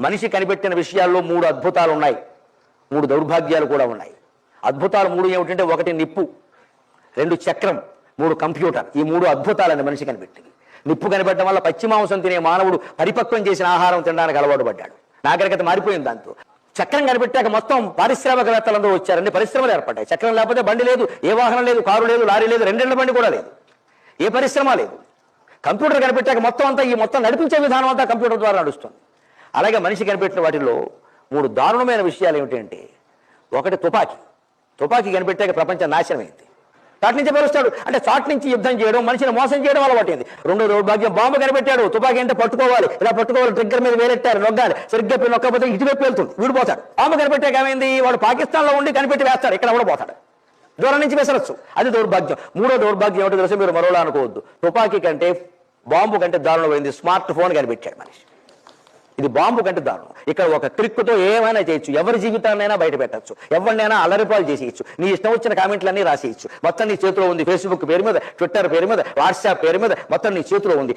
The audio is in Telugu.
మనిషి కనిపెట్టిన విషయాల్లో 3 అద్భుతాలు ఉన్నాయి, 3 దౌర్భాగ్యాలు కూడా ఉన్నాయి. అద్భుతాలు 3 ఏమిటంటే 1 నిప్పు, 2 చక్రం, 3 కంప్యూటర్. ఈ 3 అద్భుతాలని మనిషి కనిపెట్టింది. నిప్పు కనిపెట్టడం వల్ల పచ్చి మాంసం తినే మానవుడు పరిపక్వం చేసిన ఆహారం తినడానికి అలవాటు పడ్డాడు. నాగరికత మారిపోయింది దాంతో. చక్రం కనిపెట్టాక మొత్తం పారిశ్రామికవేత్తలందరూ వచ్చారండి, పరిశ్రమలు ఏర్పడ్డాయి. చక్రం లేకపోతే బండి లేదు, ఏ వాహనం లేదు, కారు లేదు, లారీ లేదు, 2 బండి కూడా లేదు, ఏ పరిశ్రమ లేదు. కంప్యూటర్ కనిపెట్టాక మొత్తం అంతా ఈ మొత్తం నడిపించే విధానం అంతా కంప్యూటర్ ద్వారా నడుస్తుంది. అలాగే మనిషి కనిపెట్టిన వాటిలో 3 దారుణమైన విషయాలు ఏమిటంటే, 1 తుపాకీ. తుపాకీ కనిపెట్టాక ప్రపంచం నాశనమైంది. చాటి నుంచి పేరుస్తాడు అంటే చాటి నుంచి యుద్ధం చేయడం, మనిషిని మోసం చేయడం అలవాటైంది. 2వ దౌర్భాగ్యం, బాంబు కనిపెట్టాడు. తుపాకీ అంటే పట్టుకోవాలి, ఇలా పట్టుకోవాలి, ట్రిగ్గర్ మీద వేలెట్టారు, నొగ్గాలి, సరిగ్గా నొక్కకపోతే ఇటువైపు వెళ్తుంది, వీడిపోతాడు. బాంబు కనిపెట్టాక ఏమైంది, వాడు పాకిస్తాన్లో ఉండి కనిపెట్టి వేస్తాడు, ఇక్కడ కూడా పోతాడు, దూరం నుంచి వేసరచ్చు. అది దౌర్భాగ్యం. 3వ దౌర్భాగ్యం ఏమిటో తెలుసు, మీరు మరోలా అనుకోవద్దు. తుపాకీ కంటే బాంబు కంటే దారుణమైంది స్మార్ట్ ఫోన్ కనిపెట్టాడు మనిషి. ఇది బాంబు కంటే దారుణం. ఇక్కడ ఒక క్లిక్తో ఏమైనా చేయొచ్చు, ఎవరి జీవితాన్నైనా బయట పెట్టచ్చు, ఎవరినైనా అల్లరిపాలు చేసేయచ్చు, నీ ఇష్టం వచ్చిన కామెంట్లన్నీ రాసేయచ్చు. మొత్తం నీ చేతిలో ఉంది. ఫేస్బుక్ పేరు మీద, ట్విట్టర్ పేరు మీద, వాట్సాప్ పేరు మీద మొత్తం నీ చేతిలో ఉంది.